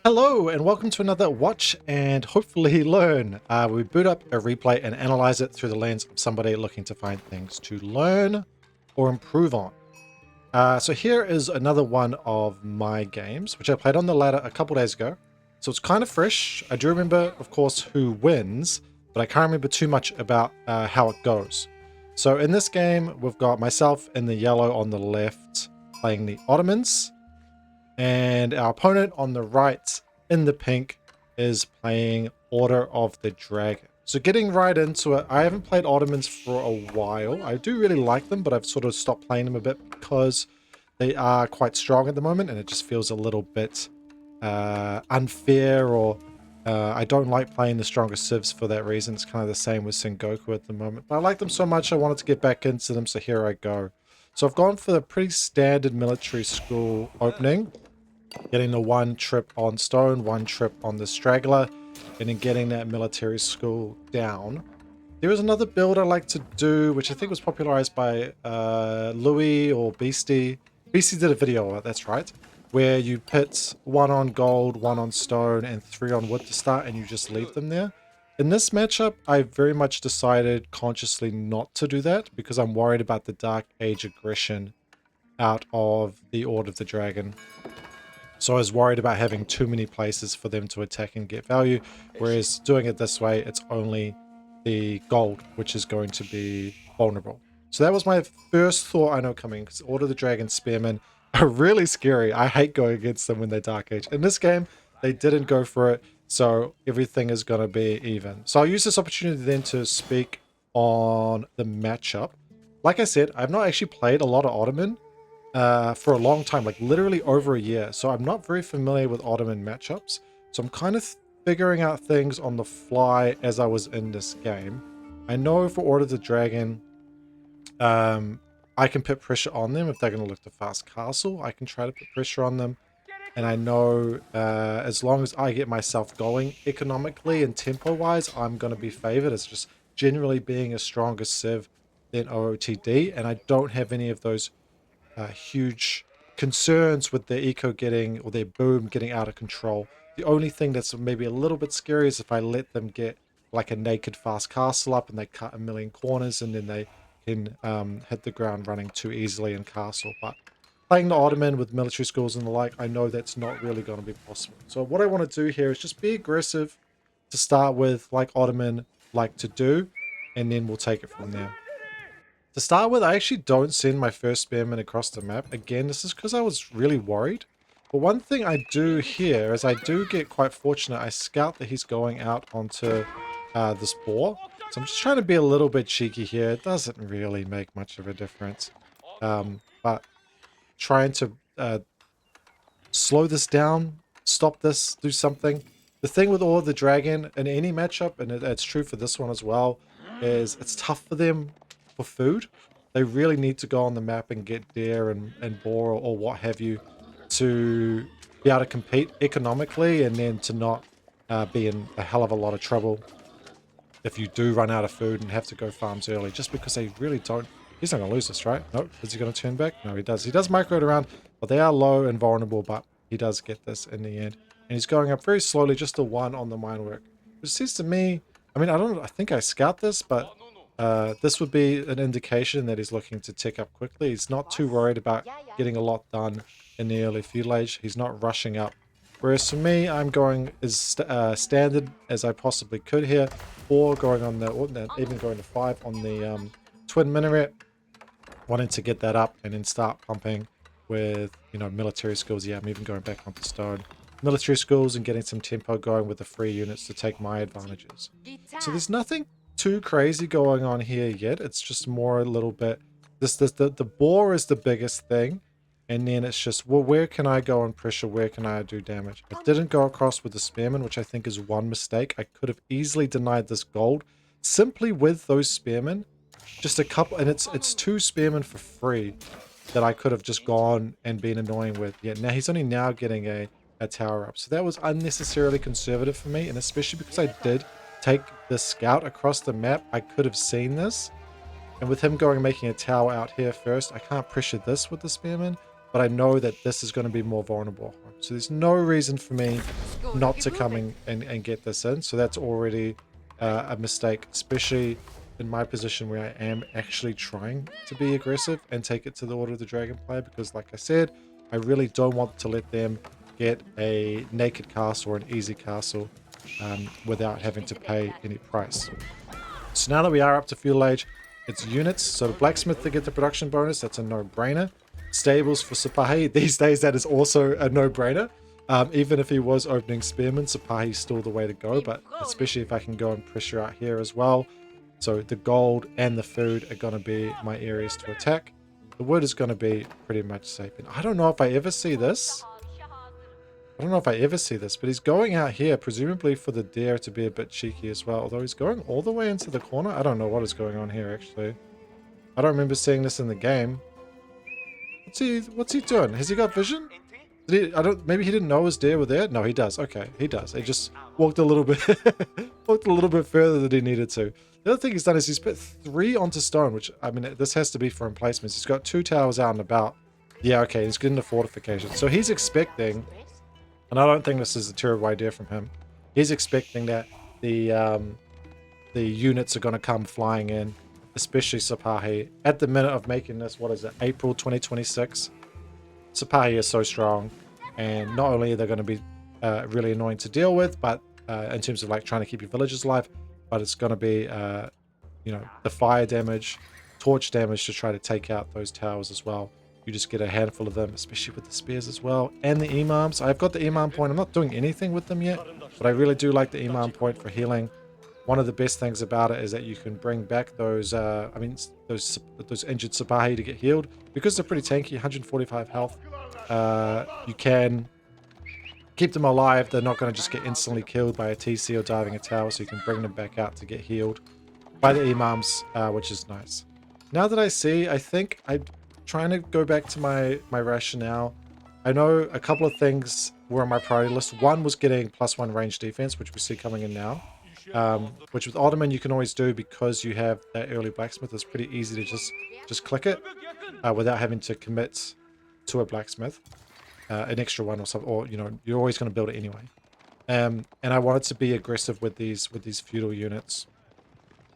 Hello and welcome to another watch and hopefully learn. We boot up a replay and analyze it through the lens of somebody looking to find things to learn or improve on. So here is another one of my games, which I played on the ladder a couple days ago. So it's kind of fresh. I do remember, of course, who wins, but I can't remember too much about how it goes. So in this game, we've got myself in the yellow on the left playing the Ottomans. And our opponent on the right in the pink is playing Order of the Dragon. So getting right into it, I haven't played Ottomans for a while. I do really like them, but I've sort of stopped playing them a bit because they are quite strong at the moment and it just feels a little bit unfair, or I don't like playing the strongest civs for that reason. It's kind of the same with Sengoku at the moment. But I like them so much I wanted to get back into them, so here I go. So I've gone for the pretty standard military school opening, getting the one trip on stone, one trip on the straggler, and then getting that military school down. There is another build I like to do, which I think was popularized by Louis or Beastie. Beastie did a video of it, that's right, where you put one on gold, one on stone, and 3 on wood to start, and you just leave them there. In this matchup, I very much decided consciously not to do that because I'm worried about the Dark Age aggression out of the Order of the Dragon. So I was worried about having too many places for them to attack and get value, whereas doing it this way, it's only the gold which is going to be vulnerable. So that was my first thought I know coming, because Order of the Dragon Spearmen are really scary. I hate going against them when they're Dark Age. In this game, they didn't go for it, so everything is going to be even. So I'll use this opportunity then to speak on the matchup. Like I said, I've not actually played a lot of Ottoman for a long time, like literally over a year. So I'm not very familiar with Ottoman matchups. So I'm kind of figuring out things on the fly as I was in this game. I know for Order of the Dragon, I can put pressure on them if they're going to lift a fast castle. I can try to put pressure on them. And I know as long as I get myself going economically and tempo-wise, I'm going to be favored as just generally being a stronger civ than OOTD. And I don't have any of those huge concerns with their eco getting, or their boom getting out of control. The only thing that's maybe a little bit scary is if I let them get like a naked fast castle up and they cut a million corners and then they can hit the ground running too easily in castle. But playing the Ottoman with military schools and the like, I know that's not really going to be possible. So what I want to do here is just be aggressive to start with, like Ottoman like to do, and then we'll take it from there. To start with, I actually don't send my first spearman across the map. Again, this is because I was really worried. But one thing I do here is I do get quite fortunate. I scout that he's going out onto this boar. So I'm just trying to be a little bit cheeky here. It doesn't really make much of a difference. But trying to slow this down, stop this, do something. The thing with Order of the Dragon in any matchup, and it's true for this one as well, is it's tough for them for food. They really need to go on the map and get deer and boar or what have you to be able to compete economically, and then to not be in a hell of a lot of trouble if you do run out of food and have to go farms early, just because they really don't. He's not going to lose this, right? Nope. Is he going to turn back? No, he does. He does micro it around, but they are low and vulnerable, but he does get this in the end. And he's going up very slowly, just the 1 on the mine work. Which seems to me, I mean, I think I scout this, but this would be an indication that he's looking to tick up quickly. He's not too worried about getting a lot done in the early feudalage. He's not rushing up. Whereas for me, I'm going as standard as I possibly could here. 4 going on the, even going to 5 on the twin minaret. Wanting to get that up and then start pumping with, you know, military skills. Yeah, I'm even going back onto stone. Military skills and getting some tempo going with the free units to take my advantages. So there's nothing too crazy going on here yet. It's just more a little bit, the boar is the biggest thing, and then it's just, well, where can I go on pressure, where can I do damage? I didn't go across with the spearmen, which I think is one mistake. I could have easily denied this gold simply with those spearmen. Just a couple, and it's 2 spearmen for free that I could have just gone and been annoying with. Yeah, now he's only now getting a tower up, so that was unnecessarily conservative for me, and especially because I did take the scout across the map, I could have seen this. And with him going and making a tower out here first, I can't pressure this with the spearman, but I know that this is going to be more vulnerable. So there's no reason for me not to come in and get this in. So that's already a mistake, especially in my position where I am actually trying to be aggressive and take it to the Order of the Dragon player, because like I said, I really don't want to let them get a naked castle or an easy castle without having to pay any price. So now that we are up to feudal age, it's units. So the blacksmith to get the production bonus, that's a no-brainer. Stables for Sipahi, these days that is also a no-brainer. Even if he was opening spearmen, Sipahi's still the way to go, but especially if I can go and pressure out here as well. So the gold and the food are going to be my areas to attack. The wood is going to be pretty much safe. And I don't know if I ever see this. I don't know if I ever see this, but he's going out here, presumably for the deer to be a bit cheeky as well. Although he's going all the way into the corner. I don't know what is going on here, actually. I don't remember seeing this in the game. What's he doing? Has he got vision? Maybe he didn't know his deer were there? No, he does. Okay, he does. He just walked a little bit walked a little bit further than he needed to. The other thing he's done is he's put 3 onto stone, which, I mean, this has to be for emplacements. He's got 2 towers out and about. Yeah, okay, he's getting the fortification. So he's expecting, and I don't think this is a terrible idea from him, he's expecting that the units are going to come flying in, especially Sipahi. At the minute of making this, what is it, April 2026? Sipahi is so strong, and not only are they going to be really annoying to deal with, but in terms of like trying to keep your villages alive, but it's going to be, you know, the fire damage, torch damage to try to take out those towers as well. You just get a handful of them, especially with the spears as well, and the imams. I've got the imam point. I'm not doing anything with them yet, but I really do like the imam point for healing. One of the best things about it is that you can bring back those, those injured Sipahi to get healed. Because they're pretty tanky, 145 health, you can keep them alive. They're not going to just get instantly killed by a TC or diving a tower, so you can bring them back out to get healed by the imams, which is nice. Now that I see, I think I'm trying to go back to my rationale. I know a couple of things were on my priority list. One was getting +1 range defense, which we see coming in now. Which with Ottoman you can always do because you have that early blacksmith. It's pretty easy to just click it without having to commit to a blacksmith, an extra one or something, or you know, you're always going to build it anyway. And I wanted to be aggressive with these feudal units.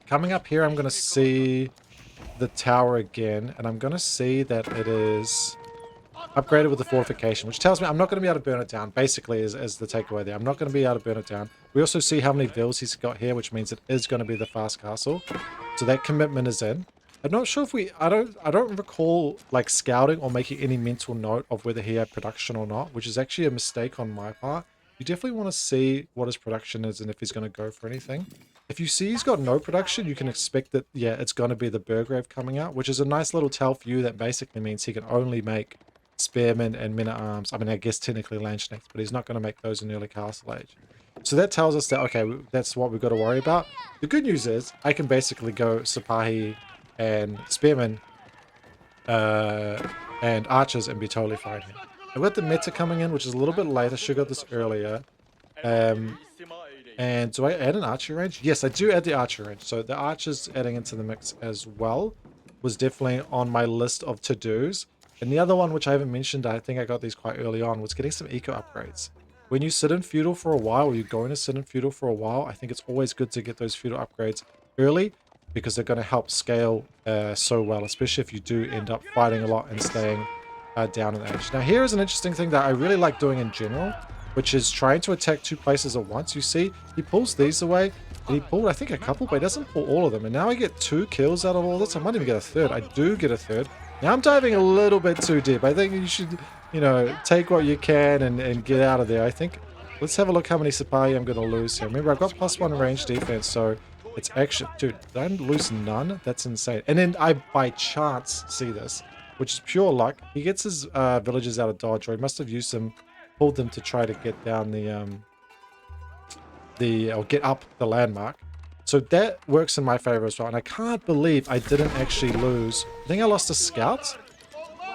Coming up here, I'm going to see the tower again, and I'm going to see that it is upgraded with the fortification, which tells me I'm not going to be able to burn it down, basically, is the takeaway there. I'm not going to be able to burn it down. We also see how many vills he's got here, which means it is going to be the fast castle. So that commitment is in. I'm not sure if I don't recall like scouting or making any mental note of whether he had production or not, which is actually a mistake on my part. You definitely want to see what his production is and if he's going to go for anything. If you see he's got no production, you can expect that, yeah, it's going to be the Burgrave coming out, which is a nice little tell for you. That basically means he can only make spearmen and men-at-arms. I mean, I guess technically land snakes, but he's not going to make those in early castle age. So that tells us that, okay, that's what we've got to worry about. The good news is I can basically go Sipahi and spearmen and archers and be totally fine here. I've got the meta coming in, which is a little bit later. Should have got this earlier. And do I add an archer range? Yes, I do add the archer range. So the archers adding into the mix as well was definitely on my list of to-dos. And the other one, which I haven't mentioned, I think I got these quite early on, was getting some eco upgrades. When you sit in feudal for a while, or you're going to sit in feudal for a while, I think it's always good to get those feudal upgrades early, because they're going to help scale so well, especially if you do end up fighting a lot and staying down in age. Now here is an interesting thing that I really like doing in general, which is trying to attack 2 places at once. You see, he pulls these away, and he pulled, I think, a couple, but he doesn't pull all of them. And now I get 2 kills out of all this. I might even get a third. I do get a third. Now I'm diving a little bit too deep. I think you should, you know, take what you can and get out of there. I think, let's have a look how many Sipahi I'm going to lose here. Remember, I've got +1 range defense, so it's actually, dude, did I lose none? That's insane. And then I, by chance, see this, which is pure luck. He gets his villagers out of dodge, or he must have used them, pulled them to try to get down or get up the landmark. So that works in my favor as well. And I can't believe I didn't actually lose. I think I lost a scout.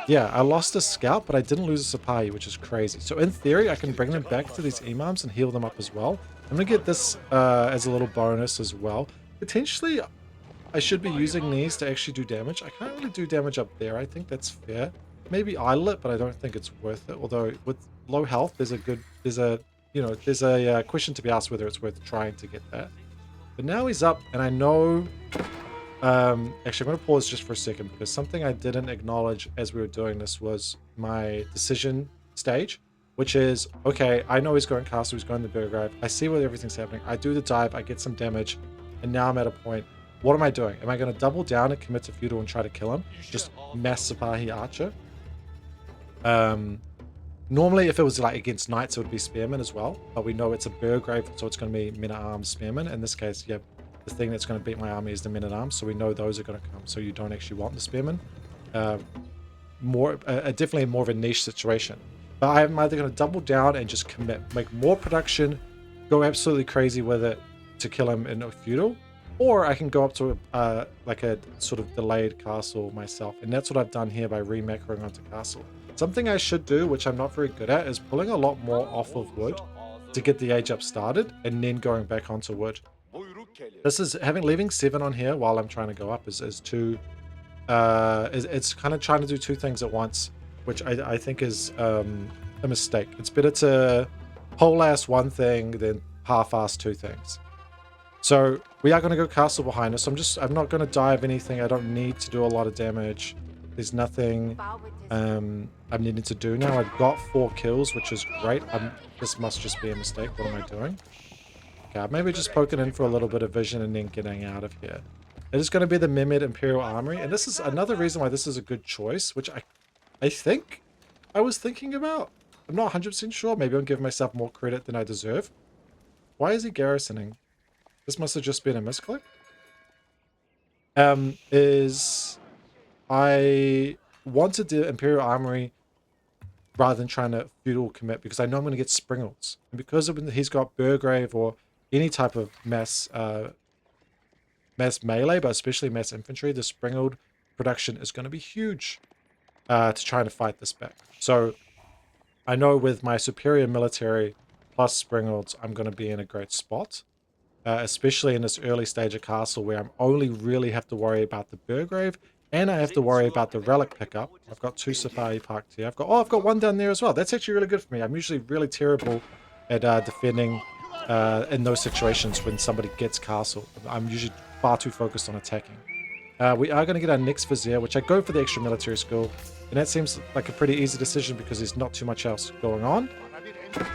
Yeah, I lost a scout, but I didn't lose a Sipahi, which is crazy. So in theory, I can bring them back to these imams and heal them up as well. I'm going to get this as a little bonus as well. Potentially, I should be using these to actually do damage. I can't really do damage up there. I think that's fair. Maybe idle it, but I don't think it's worth it. Although with low health, there's a question to be asked whether it's worth trying to get that. But now he's up, and I know. Actually, I'm going to pause just for a second because something I didn't acknowledge as we were doing this was my decision stage, which is, okay, I know he's going castle, he's going the Burgrave. I see where everything's happening. I do the dive, I get some damage, and now I'm at a point. What am I doing? Am I going to double down and commit to feudal and try to kill him? Just mass Sipahi archer? Normally, if it was like against knights, it would be spearmen as well. But we know it's a Burgrave, so it's going to be men-at-arms spearmen. In this case, yeah, the thing that's going to beat my army is the men-at-arms, so we know those are going to come. So you don't actually want the spearmen. Definitely more of a niche situation. But I'm either going to double down and just commit, make more production, go absolutely crazy with it to kill him in a feudal, or I can go up to like a sort of delayed castle myself, and that's what I've done here by re-macroing onto castle. Something I should do, which I'm not very good at, is pulling a lot more off of wood to get the age up started, and then going back onto wood. This is leaving 7 on here while I'm trying to go up is too. It's kind of trying to do 2 things at once, which I think is a mistake. It's better to whole-ass 1 thing than half-ass 2 things. So we are going to go castle behind us. I'm not going to dive anything. I don't need to do a lot of damage. There's nothing I'm needing to do now. I've got 4 kills, which is great. This must just be a mistake. What am I doing? Okay, maybe just poking in for a little bit of vision and then getting out of here. It is going to be the Mehmed Imperial Armory, and this is another reason why this is a good choice, which I think I was thinking about. I'm not 100% sure. Maybe I'm giving myself more credit than I deserve. Why is he garrisoning? This must have just been a misclick. I wanted the Imperial Armory rather than trying to feudal commit because I know I'm going to get Springles. And because he's got Burgrave or any type of mass melee, but especially mass infantry, the Springled production is going to be huge to try to fight this back. So I know with my superior military plus Springleds, I'm going to be in a great spot. Especially in this early stage of castle where I'm only really have to worry about the Burgrave and I have to worry about the relic pickup. I've got 2 Sipahi parked here. I've got 1 down there as well. That's actually really good for me. I'm usually really terrible at defending in those situations when somebody gets castle. I'm usually far too focused on attacking. We are going to get our next Vizier, which I go for the extra military skill, and that seems like a pretty easy decision because there's not too much else going on.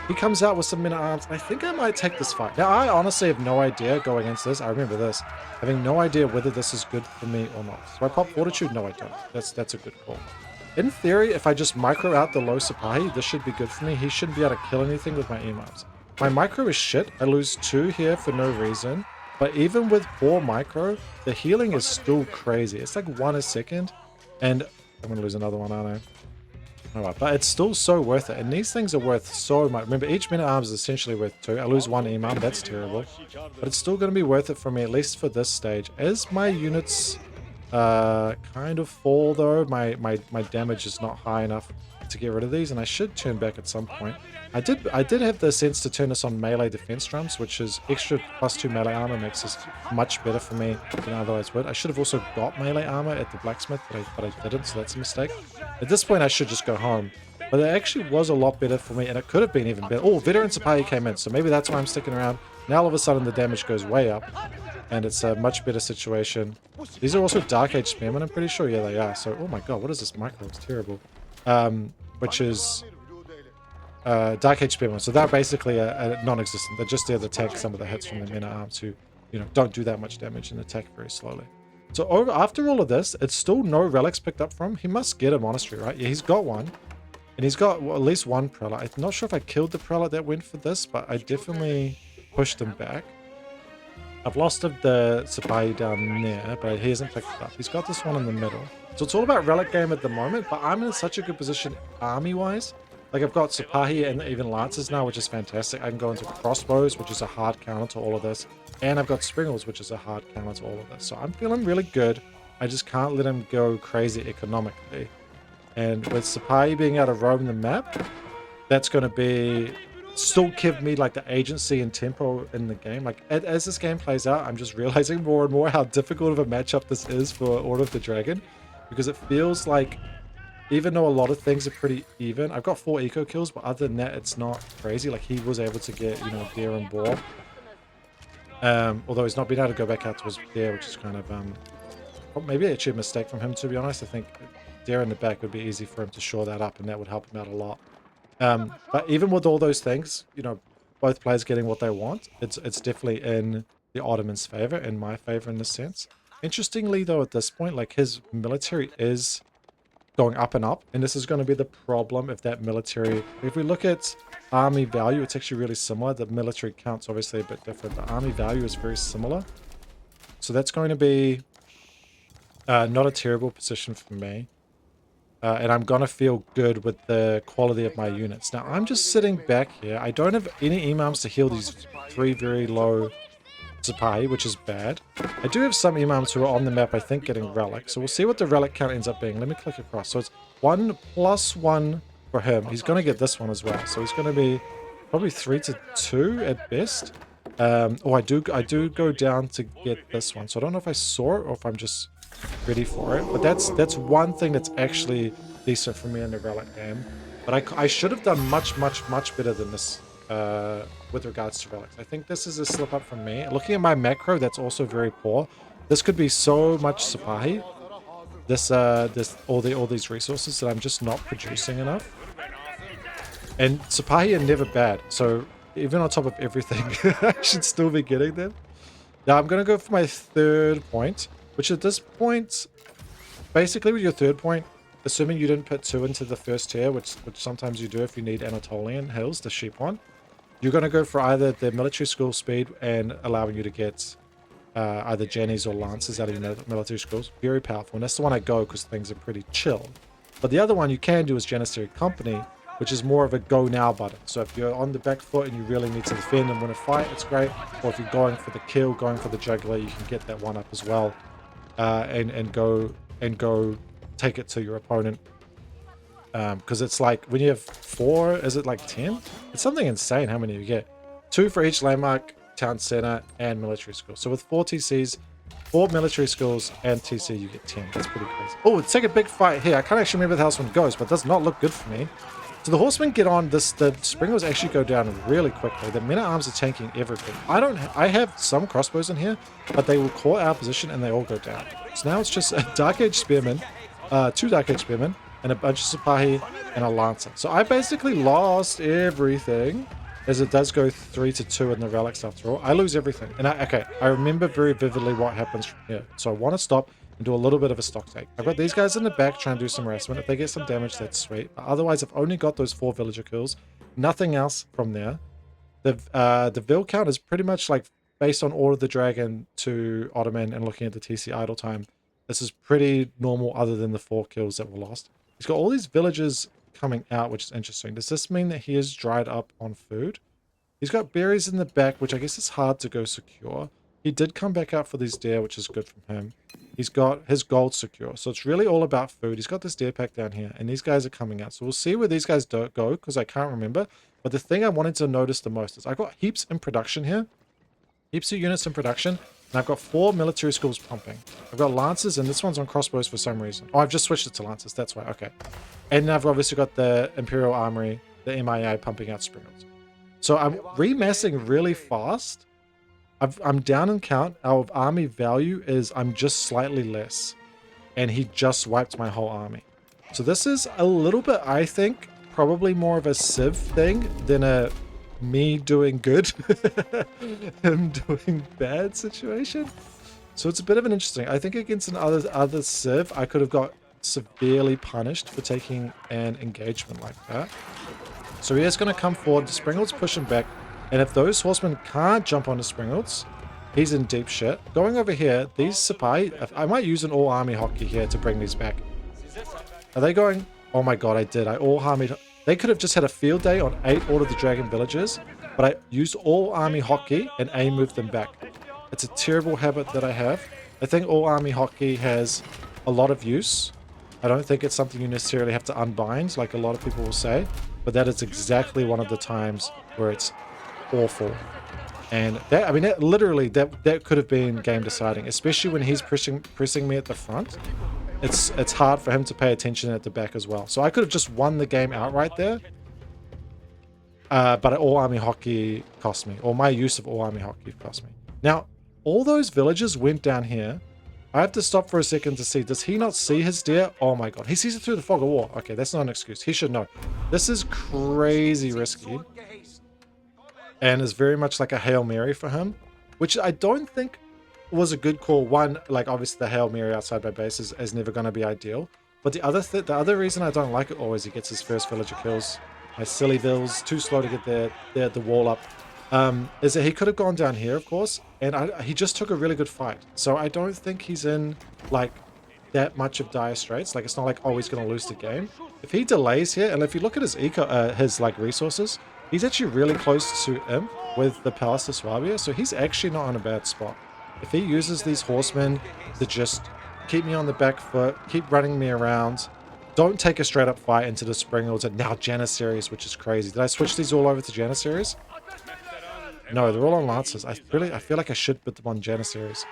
He comes out with some men-at-arms, and I think I might take this fight. Now, I honestly have no idea going against this. I remember this. Having no idea whether this is good for me or not. So I pop Fortitude? No, I don't. That's a good call. In theory, if I just micro out the low Sipahi, this should be good for me. He shouldn't be able to kill anything with my imams. My micro is shit. I lose 2 here for no reason. But even with poor micro, the healing is still crazy. It's like 1 a second. And I'm going to lose another one, aren't I? Alright, but it's still so worth it, and these things are worth so much. Remember, each men-at-arms is essentially worth 2. I lose 1 imam, that's terrible. But it's still going to be worth it for me, at least for this stage. As my units kind of fall, though, my damage is not high enough to get rid of these, and I should turn back at some point. I did have the sense to turn this on melee defense drums, which is extra +2 melee armor, makes this much better for me than I otherwise would. I should have also got melee armor at the blacksmith, but I didn't, so that's a mistake. At this point, I should just go home. But it actually was a lot better for me, and it could have been even better. Oh, Veteran Sipahi came in, so maybe that's why I'm sticking around. Now all of a sudden the damage goes way up, and it's a much better situation. These are also Dark Age Spearmen, I'm pretty sure. Yeah, they are. So, oh my god, what is this micro? It's terrible. Which is Dark Age Spearmen. So they're basically a non-existent. They're just there to tank some of the hits from the men-at-arms who, you know, don't do that much damage and attack very slowly. So after all of this, it's still no relics picked up from. He must get a monastery, right? Yeah, he's got one. And he's got at least 1 prelate. I'm not sure if I killed the prelate that went for this, but I definitely pushed him back. I've lost the Sipahi down there, but he hasn't picked it up. He's got this one in the middle. So it's all about relic game at the moment, but I'm in such a good position army-wise. Like, I've got Sipahi and even Lancers now, which is fantastic. I can go into crossbows, which is a hard counter to all of this. And I've got Springles, which is a hard counter to all of this. So I'm feeling really good. I just can't let him go crazy economically. And with Sipahi being able to roam the map, that's going to be still give me like the agency and tempo in the game. Like, as this game plays out, I'm just realizing more and more how difficult of a matchup this is for Order of the Dragon. Because it feels like even though a lot of things are pretty even. I've got 4 eco kills, but other than that, it's not crazy. Like, he was able to get, you know, deer and boar. Although he's not been able to go back out to his deer, which is kind of, maybe actually a mistake from him, to be honest. I think deer in the back would be easy for him to shore that up, and that would help him out a lot. But even with all those things, you know, both players getting what they want, it's definitely in the Ottoman's favor, in my favor in this sense. Interestingly, though, at this point, like, his military is going up and up, and this is going to be the problem if that military... If we look at army value, it's actually really similar. The military count's obviously a bit different, but army value is very similar. So that's going to be not a terrible position for me. And I'm going to feel good with the quality of my units. Now, I'm just sitting back here. I don't have any imams to heal these 3 very low Sipahi, which is bad. I do have some imams who are on the map, I think, getting relic. So we'll see what the relic count ends up being. Let me click across. So it's 1+1 for him. He's going to get this one as well. So he's going to be probably 3-2 at best. Oh, I do go down to get this one. So I don't know if I saw it or if I'm just ready for it. But that's one thing that's actually decent for me in the relic game. But I should have done much better than this with regards to relics. I think this is a slip up from me. Looking at my macro, that's also very poor. This could be so much Sipahi. All these resources that I'm just not producing enough. And Sipahi are never bad. So even on top of everything, I should still be getting them. Now I'm gonna go for my 3rd point, which at this point, basically with your 3rd point, assuming you didn't put 2 into the 1st tier, which sometimes you do if you need Anatolian hills, the sheep one, you're going to go for either the military school speed and allowing you to get either Jennies or Lancers out of your military schools. Very powerful. And that's the one I go because things are pretty chill. But the other one you can do is Janissary Company, which is more of a go now button. So if you're on the back foot and you really need to defend and win a fight, it's great. Or if you're going for the kill, going for the juggler, you can get that one up as well. And go take it to your opponent. Because it's like, when you have 4, is it like 10? It's something insane how many you get. 2 for each landmark, town center, and military school. So with 4 TCs, 4 military schools, and TC, you get 10. That's pretty crazy. Oh, let's take a big fight here. I can't actually remember how this one goes, but it does not look good for me. So the horsemen get on, the springers actually go down really quickly. The men-at-arms are tanking everything. I have some crossbows in here, but they will call our position and they all go down. So now it's just a Dark Age Spearman, 2 Dark Age Spearmen, and a bunch of Sipahi and a Lancer. So I basically lost everything, as it does go 3-2 in the relics after all. I lose everything. And I remember very vividly what happens from here. So I want to stop and do a little bit of a stock take. I've got these guys in the back trying to do some harassment. If they get some damage, that's sweet. But otherwise, I've only got those 4 villager kills. Nothing else from there. The Vil count is pretty much like based on Order of the Dragon to Ottoman and looking at the TC idle time. This is pretty normal other than the 4 kills that were lost. He's got all these villagers coming out, which is interesting. Does this mean that he is dried up on food? He's got berries in the back, which I guess is hard to go secure. He did come back out for these deer, which is good from him. He's got his gold secure. So it's really all about food. He's got this deer pack down here, and these guys are coming out. So we'll see where these guys don't go, because I can't remember. But the thing I wanted to notice the most is I've got heaps in production here. Heaps of units in production. And I've got 4 military schools pumping. I've got Lancers, and this one's on crossbows for some reason. Oh, I've just switched it to Lancers. That's why. Okay. And I've obviously got the Imperial Armory, the MIA pumping out Springles. So I'm remassing really fast. I'm down in count. Our army value is I'm just slightly less. And he just wiped my whole army. So this is a little bit, I think, probably more of a Civ thing than a me doing good, him doing bad situation. So it's a bit of an interesting. I think against other Civ, I could have got severely punished for taking an engagement like that. So he is going to come forward. The Springald's pushing back, and if those horsemen can't jump onto Springald's, he's in deep shit. Going over here, these Sipahi, I might use an all army hockey here to bring these back. Are they going? Oh my god, I did. I all army. They could have just had a field day on 8 Order of the Dragon villages, but I used all army hockey and A moved them back. It's a terrible habit that I have. I think all army hockey has a lot of use. I don't think it's something you necessarily have to unbind, like a lot of people will say, but that is exactly one of the times where it's awful. And that, I mean, that literally, that could have been game deciding, especially when he's pressing me at the front. it's hard for him to pay attention at the back as well. So I could have just won the game outright there, but all army hockey cost me, or my use of all army hockey cost me. Now, all those villagers went down here. I have to stop for a second to see, does he not see his deer? Oh my god, he sees it through the fog of war. Okay, that's not an excuse. He should know. This is crazy risky, and is very much like a Hail Mary for him, which I don't think was a good call. One, like obviously the Hail Mary outside my base is never going to be ideal. But the other reason I don't like it always, he gets his first villager kills. My silly vills, too slow to get the wall up. Is that he could have gone down here, of course, and he just took a really good fight. So I don't think he's in like that much of dire straits. Like it's not like, oh, he's going to lose the game. If he delays here, and if you look at his his like resources, he's actually really close to him with the Palace de Swabia, so he's actually not on a bad spot. If he uses these horsemen to just keep me on the back foot, keep running me around, don't take a straight up fight into the Springalds and now Janissaries, which is crazy. Did I switch these all over to Janissaries? No, they're all on Lancers. I feel like I should put them on Janissaries.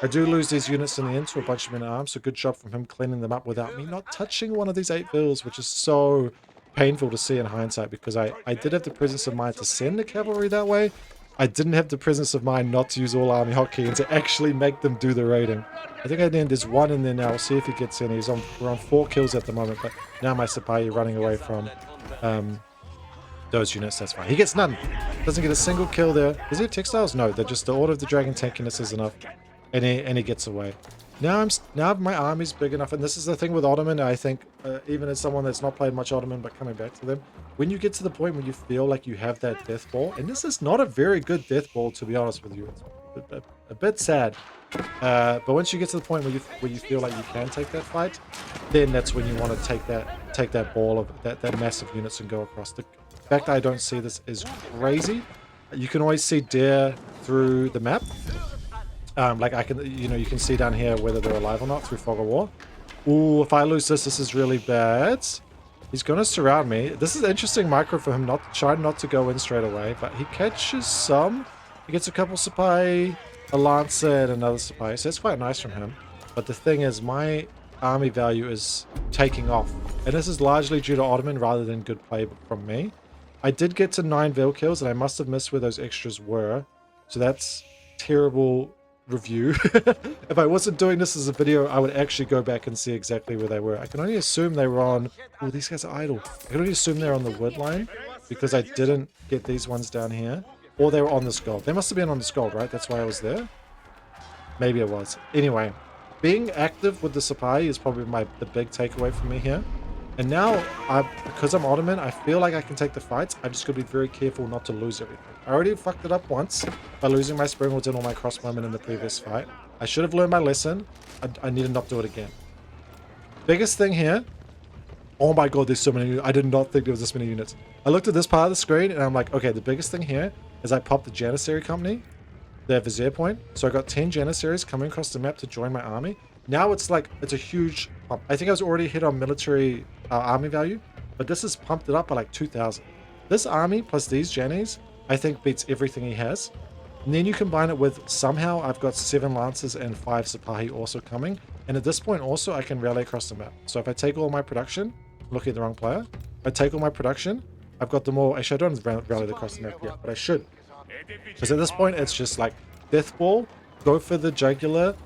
I do lose these units in the end to a bunch of men-at-arms, so good job from him cleaning them up without me not touching one of these 8 vills, which is so painful to see in hindsight, because I did have the presence of mind to send the cavalry that way. I didn't have the presence of mind not to use all army hotkey and to actually make them do the raiding. I think there's one in there now. We'll see if he gets in. We're on 4 kills at the moment, but now my Sipahi running away from those units. That's fine. He gets none. Doesn't get a single kill there. Is he have textiles? No, they're just the Order of the Dragon tankiness is enough, and he gets away. Now my army's big enough, and this is the thing with Ottoman. I think even as someone that's not played much Ottoman, but coming back to them, when you get to the point where you feel like you have that death ball, and this is not a very good death ball, to be honest with you, it's a bit sad. But once you get to the point where you feel like you can take that fight, then that's when you want to take that ball of that massive units and go across. The fact that I don't see this is crazy. You can always see deer through the map. Like I can, you can see down here whether they're alive or not through fog of war. Ooh, if I lose this, this is really bad. He's going to surround me. This is interesting micro for him, trying not to go in straight away, but he catches some. He gets a couple Sipahi, a Lancer, and another Sipahi, so it's quite nice from him. But the thing is, my army value is taking off, and this is largely due to Ottoman rather than good play from me. I did get to 9 Veil kills, and I must have missed where those extras were, so that's terrible review. If I wasn't doing this as a video, I would actually go back and see exactly where they were. I can only assume they were on... Oh, these guys are idle. I can only assume they're on the wood line because I didn't get these ones down here. Or they were on this gold. They must have been on this gold, right? That's why I was there. Maybe it was. Anyway, being active with the Sipahi is probably the big takeaway for me here. And now, because I'm Ottoman, I feel like I can take the fights. I'm just going to be very careful not to lose everything. I already fucked it up once by losing my Springwoods and all my crossbowmen in the previous fight. I should have learned my lesson. I need to not do it again. Biggest thing here. Oh my god, there's so many units. I did not think there was this many units. I looked at this part of the screen and I'm like, okay, the biggest thing here is I popped the Janissary company, their Vizier point. So I got 10 Janissaries coming across the map to join my army. Now it's like, it's a huge pump. I think I was already hit on military army value, but this has pumped it up by like 2,000. This army plus these Jannies, I think beats everything he has. And then you combine it with, somehow I've got 7 Lancers and 5 Sipahi also coming. And at this point also I can rally across the map. So if I take all my production, I'm looking at the wrong player. If I take all my production, I've got them all. Actually, I don't rally across the map yet, but I should. Because at this point it's just like death ball, go for the jugular,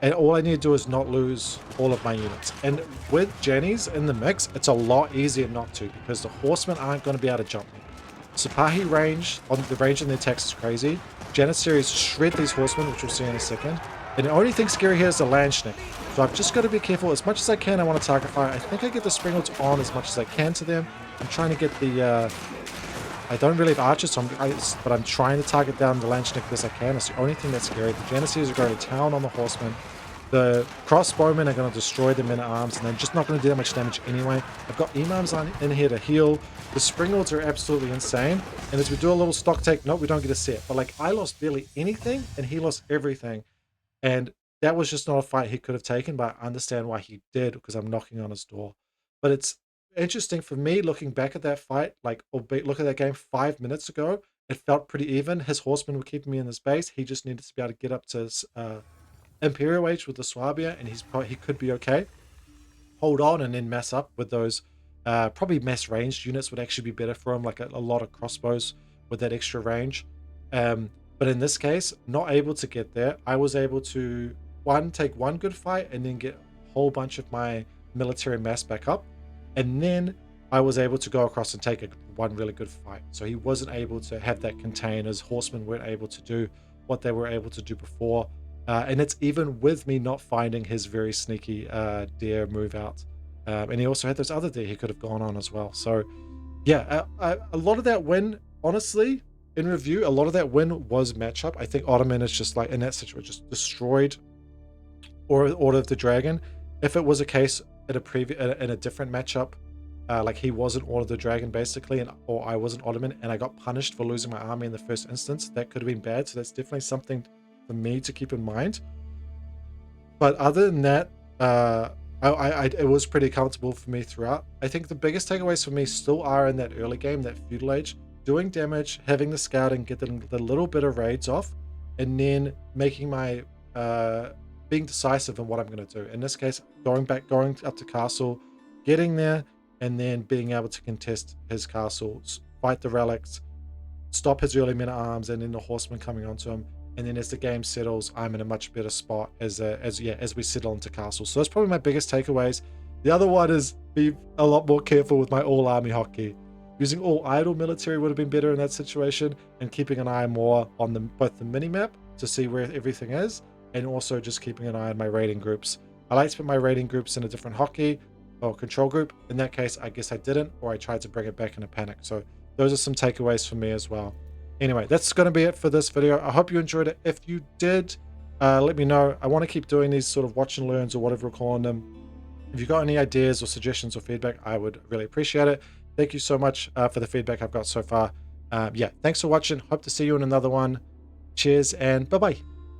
and all I need to do is not lose all of my units. And with Jannies in the mix, it's a lot easier not to, because the horsemen aren't going to be able to jump me. Sipahi range, on the range in the attacks is crazy. Janissaries shred these horsemen, which we'll see in a second. And the only thing scary here is the Landschnick. So I've just got to be careful. As much as I can, I want to target fire. I think I get the Springwoods on as much as I can to them. I'm trying to get the... I don't really have archers, but I'm trying to target down the Landschnick as I can. It's the only thing that's scary. The Janissaries are going to town on the horsemen. The crossbowmen are going to destroy the men-at-arms, and they're just not going to do that much damage anyway. I've got imams in here to heal. The Springwoods are absolutely insane. And as we do a little stock take, nope, we don't get a set. But like, I lost barely anything, and he lost everything. And that was just not a fight he could have taken, but I understand why he did, because I'm knocking on his door. But it's interesting for me, looking back at that fight, like, look at that game 5 minutes ago, it felt pretty even. His horsemen were keeping me in his base. He just needed to be able to get up to Imperial Age with the Swabia, and he could be okay. Hold on and then mess up with those. Probably mass ranged units would actually be better for him, like a lot of crossbows with that extra range. But in this case, not able to get there. I was able to take one good fight and then get a whole bunch of my military mass back up, and then I was able to go across and take one really good fight. So he wasn't able to have that contain. His horsemen weren't able to do what they were able to do before. And it's even with me not finding his very sneaky deer move out. And he also had those other deer he could have gone on as well. So yeah, a lot of that win, honestly, in review, a lot of that win was matchup. I think Ottoman is just like in that situation, just destroyed Order of the Dragon. If it was a case in a different matchup, like he wasn't Order of the Dragon basically, or I wasn't Ottoman, and I got punished for losing my army in the first instance, that could have been bad. So that's definitely something for me to keep in mind. But other than that, it was pretty comfortable for me throughout. I think the biggest takeaways for me still are in that early game, that feudal age, doing damage, having the scouting, get the little bit of raids off, and then making my being decisive in what I'm going to do. In this case, going up to castle, getting there, and then being able to contest his castle, fight the relics, stop his early men-at-arms, and then the horsemen coming onto him. And then as the game settles, I'm in a much better spot as we settle into castle. So that's probably my biggest takeaways. The other one is be a lot more careful with my all army hotkey. Using all idle military would have been better in that situation, and keeping an eye more on both the mini-map to see where everything is, and also just keeping an eye on my raiding groups. I like to put my raiding groups in a different hotkey or control group. In that case, I guess I didn't, or I tried to bring it back in a panic. So those are some takeaways for me as well. Anyway, that's going to be it for this video. I hope you enjoyed it. If you did, let me know. I want to keep doing these sort of watch and learns, or whatever we're calling them. If you've got any ideas or suggestions or feedback, I would really appreciate it. Thank you so much for the feedback I've got so far. Yeah, thanks for watching. Hope to see you in another one. Cheers and bye-bye.